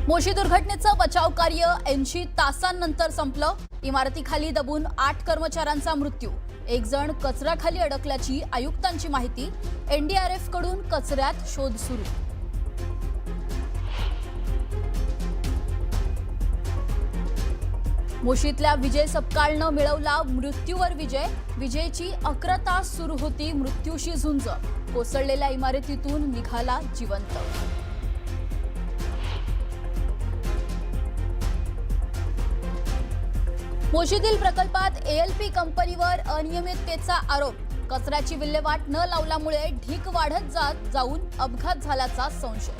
मोशी दुर्घटनेचं बचाव कार्य 80 तासांनंतर संपलं। इमारतीखाली दबून 8 कर्मचाऱ्यांचा मृत्यू। एक जण कचऱ्याखाली अडकल्याची आयुक्तांची माहिती। एनडीआरएफ कडून कचऱ्यात शोध सुरू। मोशीतल्या विजय सपकाळनं मिळवला मृत्यूवर विजय। विजयची 11 तास सुरू होती मृत्यूशी झुंज। कोसळलेल्या इमारतीतून निघाला जिवंत। मोशीतील प्रकल्पात एएलपी कंपनीवर अनियमिततेचा आरोप। कचऱ्याची विल्हेवाट न लावल्यामुळे ढीक वाढत जाऊन अपघात झाल्याचा संशय।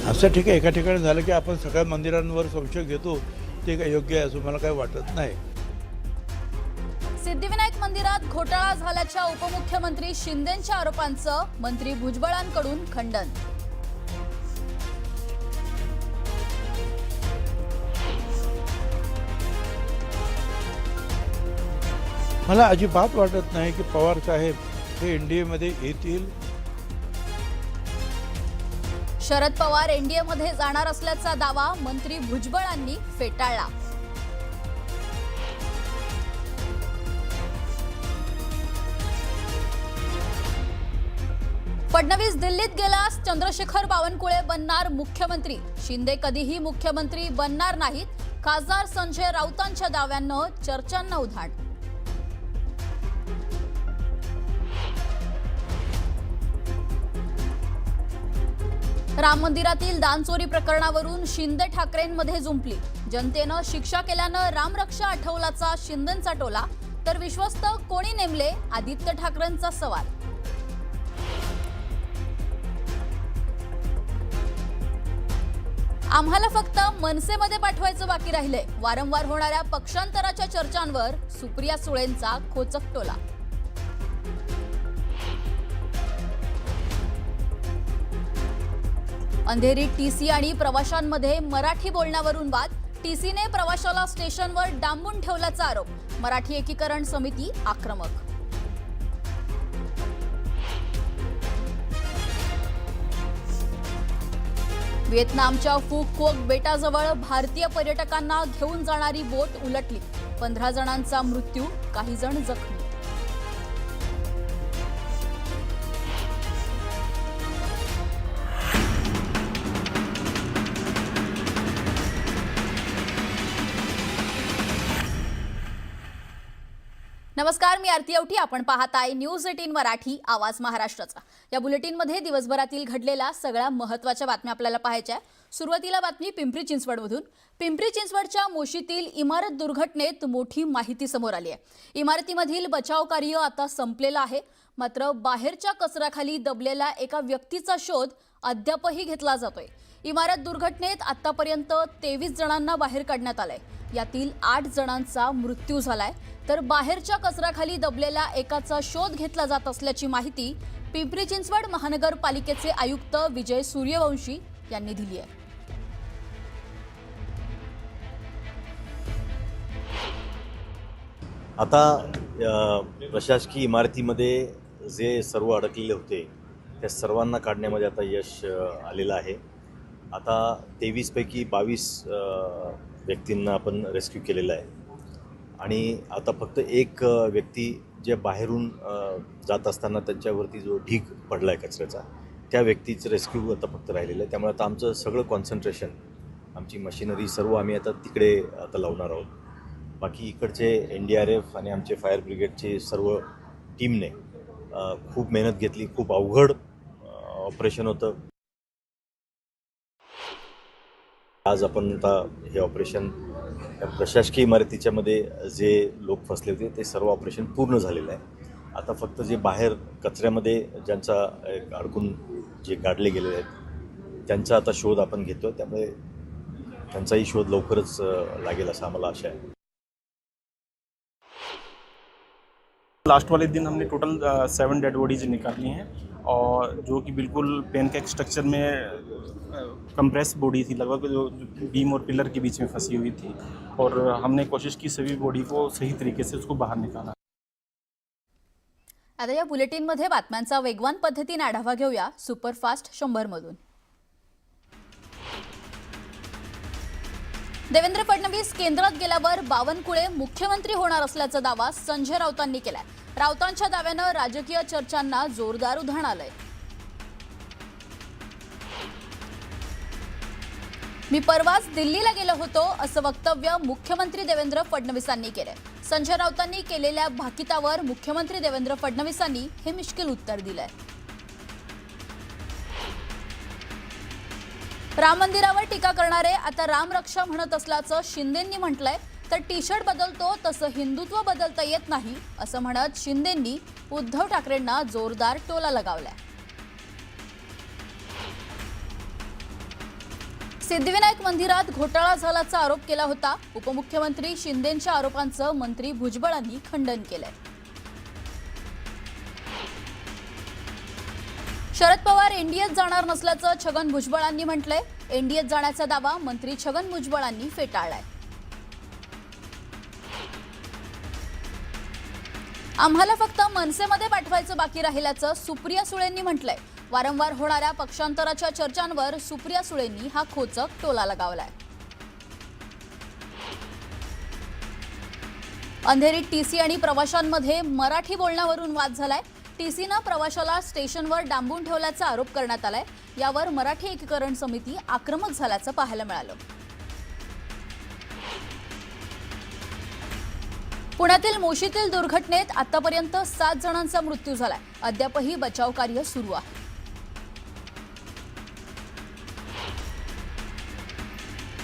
असं ठीक आहे, एका ठिकाणी झालं की आपण सगळ्या मंदिरांवर संशय घेतो, ते काय योग्य आहे असं मला काही वाटत नाही। सिद्धिविनायक मंदिरात घोटाळा झाल्याच्या उपमुख्यमंत्री शिंदेंच्या आरोपांचं मंत्री भुजबळांकडून खंडन। मला अजिबात वाटत नाही की पवार साहेब हे एनडीए मध्ये येतील। शरद पवार एनडीए मध्ये जाणार असल्याचा दावा मंत्री भुजबळांनी फेटाळला। फडणवीस दिल्लीत गेल्यास चंद्रशेखर बावनकुळे बनणार मुख्यमंत्री। शिंदे कधीही मुख्यमंत्री बनणार नाहीत। खासदार संजय राऊतांच्या दाव्यांनं चर्चांना उधाण। राम मंदिरातील दानचोरी प्रकरणावरून शिंदे ठाकरेंमध्ये जुंपली। जनतेनं शिक्षा केल्यानं रामरक्षा आठवलाचा शिंदेंचा टोला, तर विश्वस्त कोणी नेमले आदित्य ठाकरेंचा सवाल। आम्हाला फक्त मनसेमध्ये पाठवायचं बाकी राहिले। वारंवार होणाऱ्या पक्षांतराच्या चर्चांवर सुप्रिया सुळेंचा खोचक टोला। अंधेरीत टीसी आणि प्रवाशांमध्ये मराठी बोलण्यावरून वाद। टीसीने प्रवाशाला स्टेशनवर डांबून ठेवल्याचा आरोप। मराठी एकीकरण समिती आक्रमक। व्हिएतनामच्या फू क्वोक बेटाजवळ भारतीय पर्यटकांना घेऊन जाणारी बोट उलटली। 15 जणांचा मृत्यू, काही जण जखमी। नमस्कार, मी आरती अवठी। आपण पाहताय न्यूज 18 मराठी, आवाज महाराष्ट्राचा। या बुलेटिनमध्ये दिवसभरातील घडलेल्या सगळ्या महत्त्वाच्या बातम्या आपल्याला पाहायच्या। सुरुवातीला बातमी पिंपरी चिंचवडमधून। पिंपरी चिंचवडच्या मोशीतील इमारत दुर्घटनेत मोठी माहिती समोर आली आहे। इमारतीमधील बचाव कार्य आता संपलेलं आहे, मात्र बाहेरच्या कचऱ्याखाली दबलेल्या एका व्यक्तीचा शोध अद्यापही घेतला जातोय। इमारत दुर्घटनेत आतापर्यंत 23 जणांना बाहेर काढण्यात आलंय। यातील 8 जणांचा मृत्यू झालाय, तर बाहेरच्या कचऱ्याखाली दबलेल्या एकाचा शोध घेतला जात असल्याची माहिती पिंपरी चिंचवड महानगरपालिकेचे आयुक्त विजय सूर्यवंशी यांनी दिली आहे। आता प्रशासकीय इमारतीमध्ये जे सर्व अडकलेले होते त्या सर्वांना काढण्यामध्ये आता यश आलेलं आहे। आता 23 पैकी 22 व्यक्तींना आपण रेस्क्यू केलेलं आहे आणि आता फक्त एक व्यक्ती जे बाहेरून जात असताना त्यांच्यावरती जो ढीग पडला आहे कचऱ्याचा, त्या व्यक्तीचं रेस्क्यू आता फक्त राहिलेलं आहे। त्यामुळे आता आमचं सगळं कॉन्सन्ट्रेशन, आमची मशिनरी सर्व आम्ही आता तिकडे आता लावणार आहोत। बाकी इकडचे एनडीआरएफ आणि आमचे फायर ब्रिगेडचे सर्व टीमने खूप मेहनत घेतली। खूप अवघड ऑपरेशन होतं। आज आपण आता हे ऑपरेशन प्रशासकीय इमारतीच्यामध्ये जे लोक फसले होते ते सर्व ऑपरेशन पूर्ण झालेलं आहे। आता फक्त जे बाहेर कचऱ्यामध्ये ज्यांचा अडकून जे काढले गेलेले आहेत त्यांचा आता शोध आपण घेतो। त्यामुळे त्यांचाही शोध लवकरच लागेल असं आम्हाला आशा आहे। लास्ट वाले दिन हमने टोटल 7 डेड बॉडीज निकाली हैं और जो कि बिल्कुल पैनकेक स्ट्रक्चर में कंप्रेस बॉडी थी, लगभग जो बीम और पिलर के बीच में फंसी हुई थी और हमने कोशिश की सभी बॉडी को सही तरीके से उसको बाहर निकाला। आता या बुलेटिनमध्ये बातम्यांचा वेगवान पद्धतीने आढावा घेऊया सुपरफास्ट 100 मधून। देवेंद्र फडणवीस केंद्रात गेल्यावर बावनकुळे मुख्यमंत्री होणार असल्याचा दावा संजय राऊतांनी केलाय। राऊतांच्या दाव्यानं राजकीय चर्चांना जोरदार उधाण आलंय। मी परवाच दिल्लीला गेलो होतो असं वक्तव्य मुख्यमंत्री देवेंद्र फडणवीसांनी केलंय। संजय राऊतांनी केलेल्या भाकितावर मुख्यमंत्री देवेंद्र फडणवीसांनी हे मिश्किल उत्तर दिलंय। राम मंदिरावर टीका करणारे आता रामरक्षा म्हणत असल्याचं शिंदेंनी म्हटलंय, तर टी शर्ट बदलतो तसं हिंदुत्व बदलता येत नाही असं म्हणत शिंदेंनी उद्धव ठाकरेंना जोरदार टोला लगावलाय। सिद्धिविनायक मंदिरात घोटाळा झाल्याचा आरोप केला होता। उपमुख्यमंत्री शिंदेंच्या आरोपांचं मंत्री भुजबळांनी खंडन केलंय। शरद पवार एनडीएत जाणार नसल्याचं छगन भुजबळांनी म्हटलंय। एनडीएत जाण्याचा दावा मंत्री छगन भुजबळांनी फेटाळलाय। आम्हाला फक्त मनसेमध्ये पाठवायचं बाकी राहिल्याचं सुप्रिया सुळेंनी म्हटलंय। वारंवार होणाऱ्या पक्षांतराच्या चर्चांवर सुप्रिया सुळेंनी हा खोचक टोला लगावलाय। अंधेरीत टीसी आणि प्रवाशांमध्ये मराठी बोलण्यावरून वाद झालाय। टीसीनं प्रवाशाला स्टेशनवर डांबून ठेवल्याचा आरोप करण्यात आलाय। यावर मराठी एकीकरण समिती आक्रमक झाल्याचं पाहायला मिळालं। पुण्यातील मोशीतील दुर्घटनेत आतापर्यंत 7 जणांचा मृत्यू झालाय। अद्यापही बचाव कार्य सुरू आहे।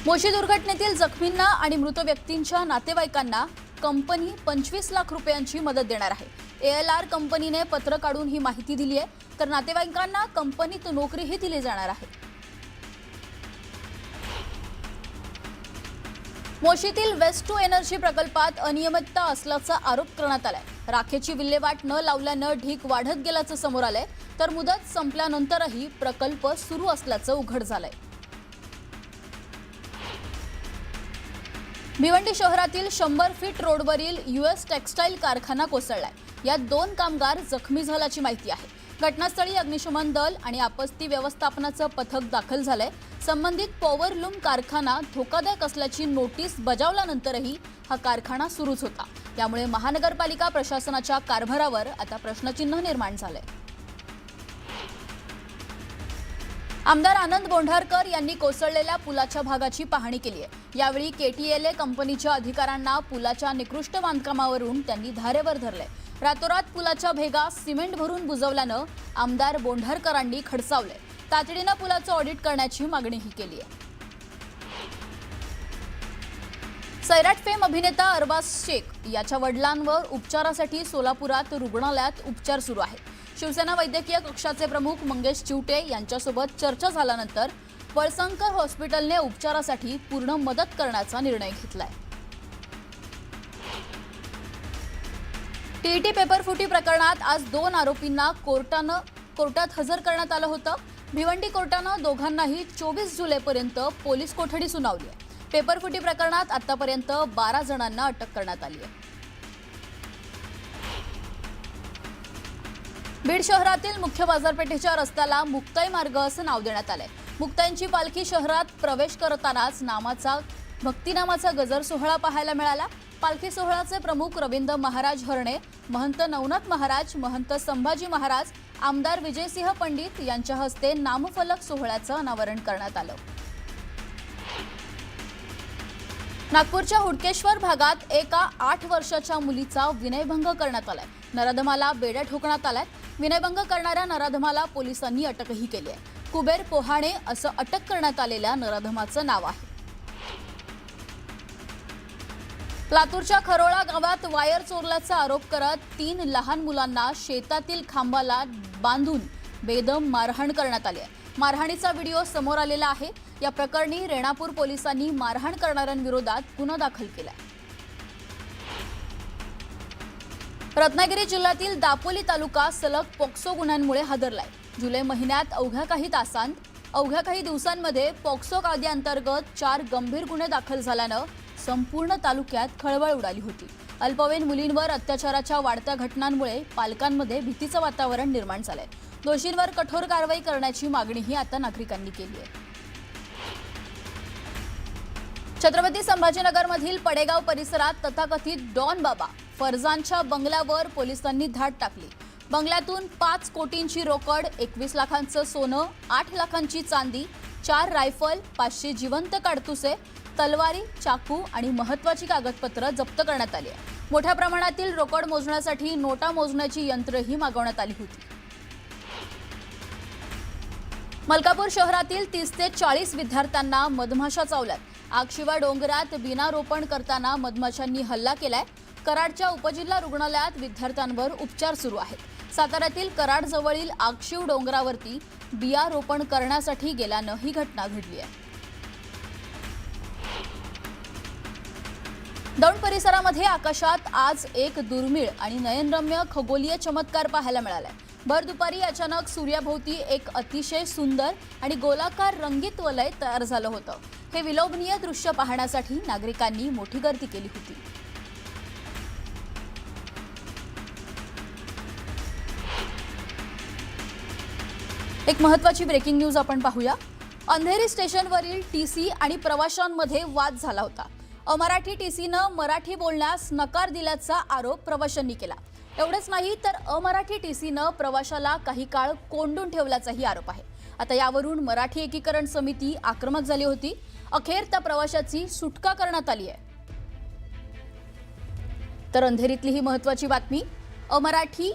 मोशी दुर्घटनेतील जखमींना आणि मृत व्यक्तींच्या नातेवाईकांना कंपनी 25 लाख रुपयांची मदत देणार आहे। ALR कंपनीने पत्र काढून ही माहिती दिली आहे, तर नातेवाईकांना कंपनीत नोकरीही दिली जाणार आहे। मोशीतील वेस्ट टू एनर्जी प्रकल्पात अनियमितता असल्याचा आरोप करण्यात आलाय। राखेची विल्हेवाट न लावल्यानं ढीग वाढत गेल्याचं समोर आलंय, तर मुदत संपल्यानंतरही प्रकल्प सुरू असल्याचं उघड झालंय। भिवंडी शहरातील 100 फीट रोडवरील US टेक्सटाईल कारखाना कोसळलाय। यात 2 कामगार जखमी झाल्याची माहिती आहे। घटनास्थळी अग्निशमन दल आणि आपत्ती व्यवस्थापनाचं पथक दाखल झालंय। संबंधित पॉवरलूम कारखाना धोकादायक असल्याची नोटीस बजावल्यानंतरही हा कारखाना सुरूच होता। त्यामुळे महानगरपालिका प्रशासनाच्या कारभारावर आता प्रश्नचिन्ह निर्माण झालंय। आमदार आनंद बोंढारकर यांनी कोसळलेल्या पुलाच्या भागाची पाहणी केली आहे। यावेळी KTLA कंपनीच्या अधिकाऱ्यांना पुलाच्या निकृष्ट बांधकामावरून त्यांनी धारेवर धरले। रातोरात पुलाच्या भेगा सिमेंट भरून बुजवल्यानं आमदार बोंढारकरांनी खडसावले। तातडीनं पुलाचं ऑडिट करण्याची मागणीही केली आहे। सैराट फेम अभिनेता अरबाज शेख याच्या वडिलांवर उपचारासाठी सोलापुरात रुग्णालयात उपचार सुरू आहेत। शिवसेना वैद्यकीय कक्षाचे प्रमुख मंगेश चिवटे यांच्यासोबत चर्चा झाल्यानंतर वळसंकर हॉस्पिटलने उपचारासाठी पूर्ण मदत करण्याचा निर्णय घेतलाय। TET पेपर फुटी प्रकरणात आज 2 आरोपींना कोर्टात हजर करण्यात आलं होतं। भिवंडी कोर्टानं दोघांनाही 24 जुलैपर्यंत पोलीस कोठडी सुनावली आहे। पेपर फुटी प्रकरणात आतापर्यंत 12 जणांना अटक करण्यात आली आहे। बीड शहरातील मुख्य बाजारपेठेच्या रस्त्याला मुक्ताई मार्ग असं नाव देण्यात आलंय। मुक्ताईंची पालखी शहरात प्रवेश करतानाच भक्तिनामाचा गजर सोहळा पाहायला मिळाला। पालखी सोहळ्याचे प्रमुख रवींद्र महाराज हरणे, महंत नवनाथ महाराज, महंत संभाजी महाराज, आमदार विजयसिंह पंडित यांच्या हस्ते नामफलक सोहळ्याचं अनावरण करण्यात आलं। नागपूरच्या हुडकेश्वर भागात एका 8 वर्षाच्या मुलीचा विनयभंग करण्यात आलाय। नराधमाला बेड्या ठोकण्यात आलाय। विनयभंग करणाऱ्या नराधमाला पोलिसांनी अटकही केली आहे। कुबेर पोहाणे असं अटक करण्यात आलेल्या नराधमाचं नाव आहे। लातूरच्या खरोळा गावात वायर चोरल्याचा आरोप करत 3 लहान मुलांना शेतातील खांबाला बांधून बेदम मारहाण करण्यात आली आहे। मारहाणीचा व्हिडिओ समोर आलेला आहे। या प्रकरणी रेणापूर पोलिसांनी मारहाण करणाऱ्यांविरोधात गुन्हा दाखल केलाय। रत्नागिरी जिल्ह्यातील दापोली तालुका सलग पॉक्सो गुन्ह्यांमुळे हादरलाय। जुलै महिन्यात अवघ्या काही दिवसांमध्ये पॉक्सो कायद्याअंतर्गत 4 गंभीर गुन्हे दाखल झाल्यानं संपूर्ण तालुक्यात खळबळ उडाली होती। अल्पवयीन मुलींवर अत्याचाराच्या वाढत्या घटनांमुळे पालकांमध्ये भीतीचं वातावरण निर्माण झालंय. दोषींवर कठोर कारवाई करण्याची मागणीही आता नागरिकांनी केली आहे. छत्रपती संभाजीनगरमधील पडेगाव परिसरात तथाकथित डॉन बाबा फरजानच्या बंगल्यावर पोलिसांनी धाड टाकली. बंगल्यातून 5 कोटींची रोकड, 21 लाखांचं सोनं, 8 लाखांची चांदी, 4 रायफल, 500 जिवंत काडतुसे, तलवारी, चाकू आणि महत्त्वाची कागदपत्र जप्त करण्यात आली आहे. मोठ्या प्रमाणातील रोकड मोजण्यासाठी नोटा मोजण्याची यंत्रही मागवण्यात आली होती. मलकापूर शहरातील 30 ते 40 विद्यार्थ्यांना मधमाशा चावल्यात. आगशिवा डोंगरात बिनारोपण करताना मधमाशांनी हल्ला केलाय. कराडच्या उपजिल्हा रुग्णालयात विद्यार्थ्यांवर उपचार सुरू आहेत. साताऱ्यातील कराड जवळील आगशिव डोंगरावरती बिया रोपण करण्यासाठी गेल्यानं ही घटना घडली आहे. दौंड परिसरामध्ये आकाशात आज एक दुर्मिळ आणि नयनरम्य खगोलीय चमत्कार पाहायला मिळालाय. भर दुपारी अचानक सूर्याभोवती एक अतिशय सुंदर आणि गोलाकार रंगीत वलय तयार झालं होतं. हे विलोभनीय दृश्य पाहण्यासाठी नागरिकांनी मोठी गर्दी केली होती. एक महत्त्वाची ब्रेकिंग न्यूज आपण पाहूया. अंधेरी स्टेशनवरील टीसी आणि प्रवाशांमध्ये वाद झाला होता. अमराठी टीसीनं मराठी बोलण्यास नकार दिल्याचा आरोप प्रवाशांनी केला. एवढंच नाही तर अमराठी टीसीनं प्रवाशाला काही काळ कोंडून ठेवल्याचाही आरोप आहे. आता यावरून मराठी एकीकरण समिती आक्रमक झाली होती. अखेर त्या प्रवाशाची सुटका करण्यात आली आहे. तर अंधेरीतली ही महत्त्वाची बातमी. मराठी